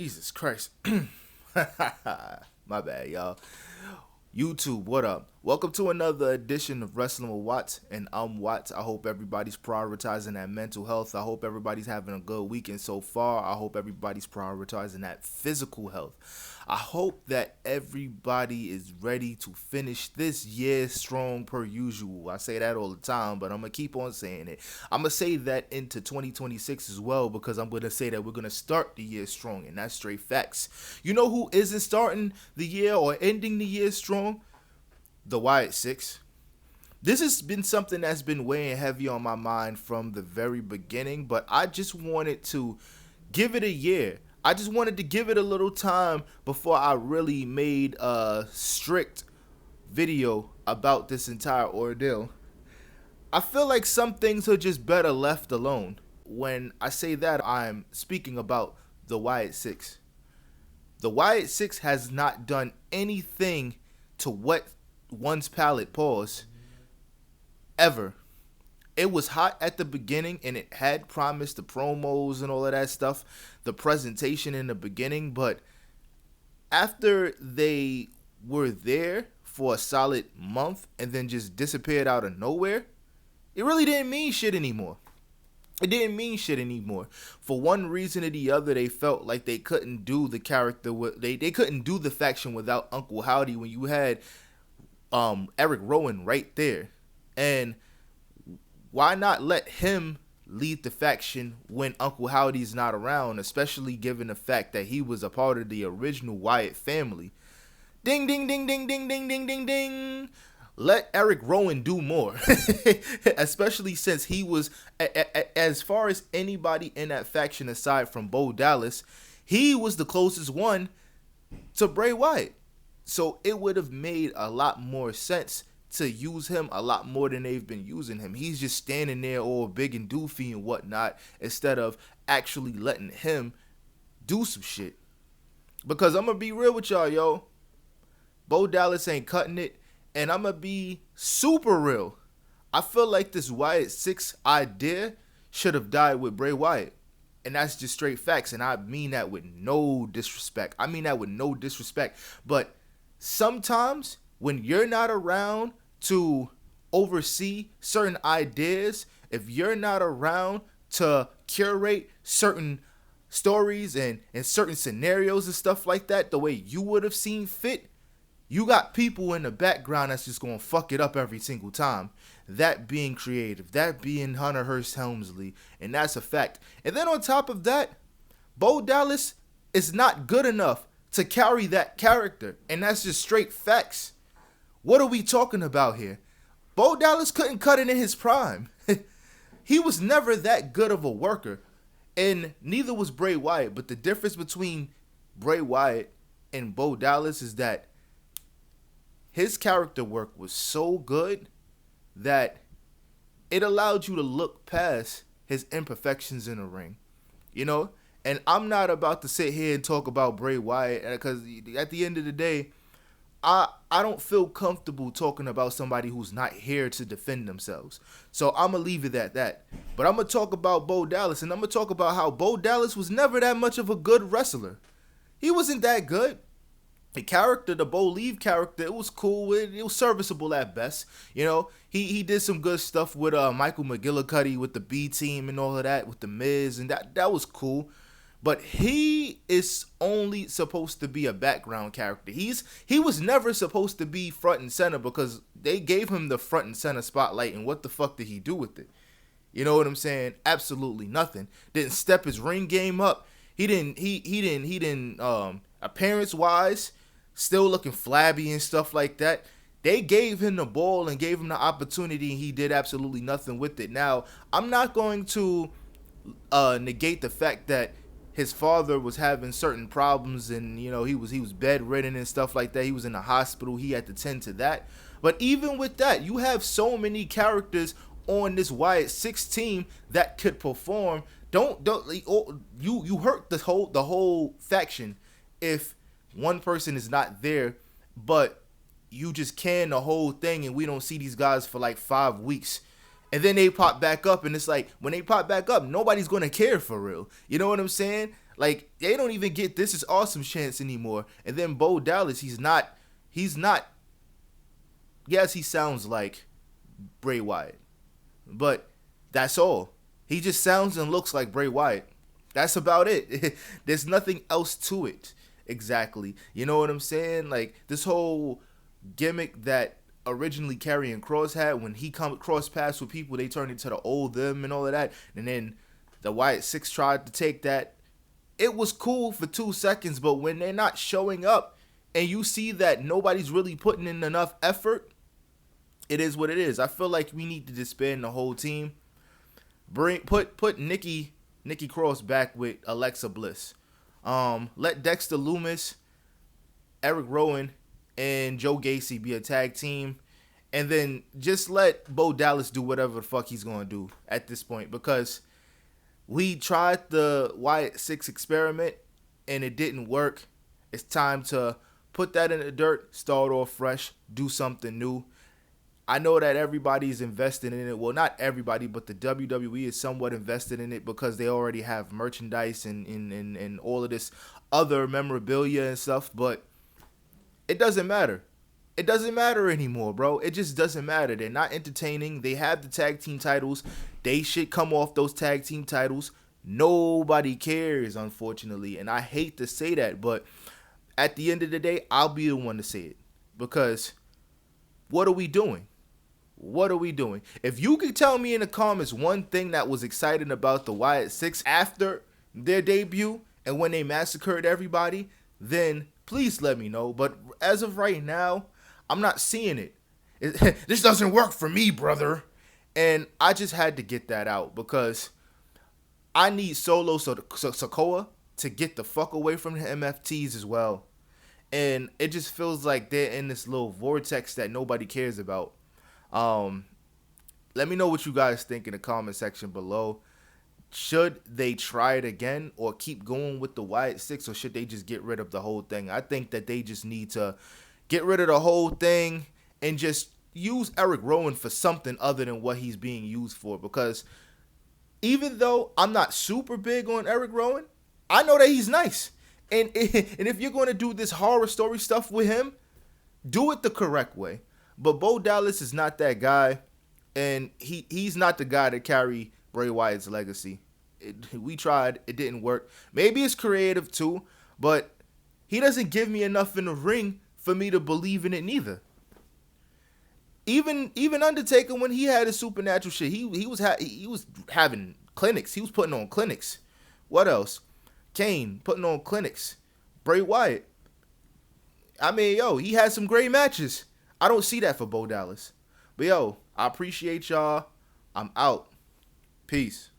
Jesus Christ. My bad, y'all. YouTube, what up? Welcome to another edition of Wrestling with Watts, and I'm Watts. I hope everybody's prioritizing that mental health. I hope everybody's having a good weekend so far. I hope everybody's prioritizing that physical health. I hope that everybody is ready to finish this year strong per usual. I say that all the time, but I'm going to keep on saying it. I'm going to say that into 2026 as well, because I'm going to say that we're going to start the year strong, and that's straight facts. You know who isn't starting the year or ending the year strong? The Wyatt Six. This has been something that's been weighing heavy on my mind from the very beginning, but I just wanted to give it a year. I just wanted to give it a little time before I really made a strict video about this entire ordeal. I feel like some things are just better left alone. When I say that, I'm speaking about the Wyatt Six. The Wyatt Six has not done anything to wet one's palate, ever. It was hot at the beginning, and it had promised the promos and all of that stuff, the presentation in the beginning, but after they were there for a solid month and then just disappeared out of nowhere, it really didn't mean shit anymore. It didn't mean shit anymore. For one reason or the other, they felt like they couldn't do the character, they couldn't do the faction without Uncle Howdy when you had Eric Rowan right there. And why not let him lead the faction when Uncle Howdy's not around, especially given the fact that he was a part of the original Wyatt family? Ding, ding, ding, ding, ding, ding, ding, ding, ding. Let Eric Rowan do more, especially since he was, as far as anybody in that faction aside from Bo Dallas, he was the closest one to Bray Wyatt. So it would have made a lot more sense to use him a lot more than they've been using him. He's just standing there all big and doofy and whatnot, instead of actually letting him do some shit. Because I'm going to be real with y'all, yo. Bo Dallas ain't cutting it. And I'm going to be super real. I feel like this Wyatt Six idea should have died with Bray Wyatt. And that's just straight facts. And I mean that with no disrespect. But sometimes when you're not around to oversee certain ideas, if you're not around to curate certain stories and certain scenarios and stuff like that the way you would have seen fit, you got people in the background that's just going to fuck it up every single time. That being creative, that being Hunter Hearst Helmsley, and that's a fact. And then on top of that, Bo Dallas is not good enough to carry that character, and that's just straight facts. What are we talking about here? Bo Dallas couldn't cut it in his prime. He was never that good of a worker, and neither was Bray Wyatt. But the difference between Bray Wyatt and Bo Dallas is that his character work was so good that it allowed you to look past his imperfections in the ring, you know? And I'm not about to sit here and talk about Bray Wyatt, because at the end of the day, I don't feel comfortable talking about somebody who's not here to defend themselves. So I'm going to leave it at that. But I'm going to talk about Bo Dallas, and I'm going to talk about how Bo Dallas was never that much of a good wrestler. He wasn't that good. The character, the Bo-Lieve character, it was cool. It was serviceable at best. You know, he did some good stuff with Michael McGillicuddy with the B team and all of that, with the Miz, and that was cool. But he is only supposed to be a background character. He was never supposed to be front and center, because they gave him the front and center spotlight, and what the fuck did he do with it? You know what I'm saying? Absolutely nothing. Didn't step his ring game up. He didn't appearance wise, still looking flabby and stuff like that. They gave him the ball and gave him the opportunity, and he did absolutely nothing with it. Now, I'm not going to negate the fact that his father was having certain problems, and you know, he was bedridden and stuff like that. He was in the hospital. He had to tend to that. But even with that, you have so many characters on this Wyatt Six team that could perform. You hurt the whole faction if one person is not there, but you just can the whole thing, and we don't see these guys for like 5 weeks. And then they pop back up, and it's like, when they pop back up, nobody's going to care for real. You know what I'm saying? Like they don't even get this is awesome chance anymore. And then Bo Dallas, he's not. Yes, he sounds like Bray Wyatt, but that's all. He just sounds and looks like Bray Wyatt. That's about it. There's nothing else to it. Exactly. You know what I'm saying? Like this whole gimmick that originally Karrion Kross had when he come cross paths with people, they turned into the old them and all of that. And then the Wyatt Six tried to take that. It was cool for 2 seconds, but when they're not showing up and you see that nobody's really putting in enough effort, it is what it is. I feel like we need to disband the whole team. Put Nikki Cross back with Alexa Bliss. Let Dexter Loomis, Eric Rowan, and Joe Gacy be a tag team. And then just let Bo Dallas do whatever the fuck he's going to do at this point. Because we tried the Wyatt 6 experiment and it didn't work. It's time to put that in the dirt, start off fresh, do something new. I know that everybody's invested in it. Well, not everybody, but the WWE is somewhat invested in it because they already have merchandise and all of this other memorabilia and stuff. But it doesn't matter. It doesn't matter anymore, bro. It just doesn't matter. They're not entertaining. They have the tag team titles. They should come off those tag team titles. Nobody cares, unfortunately. And I hate to say that, but at the end of the day, I'll be the one to say it. Because what are we doing? What are we doing? If you could tell me in the comments one thing that was exciting about the Wyatt Six after their debut and when they massacred everybody, then please let me know. But as of right now, I'm not seeing it. This doesn't work for me, brother. And I just had to get that out because I need Solo Sikoa to get the fuck away from the MFTs as well. And it just feels like they're in this little vortex that nobody cares about. Let me know what you guys think in the comment section below. Should they try it again or keep going with the Wyatt Six, or should they just get rid of the whole thing? I think that they just need to get rid of the whole thing and just use Eric Rowan for something other than what he's being used for. Because even though I'm not super big on Eric Rowan, I know that he's nice. And if you're going to do this horror story stuff with him, do it the correct way. But Bo Dallas is not that guy, and he's not the guy to carry Bray Wyatt's legacy. We tried. It didn't work. Maybe it's creative too, but he doesn't give me enough in the ring for me to believe in it neither. Even Undertaker, when he had his supernatural shit, he was having clinics. He was putting on clinics. What else? Kane putting on clinics. Bray Wyatt. I mean, he had some great matches. I don't see that for Bo Dallas. But I appreciate y'all. I'm out. Peace.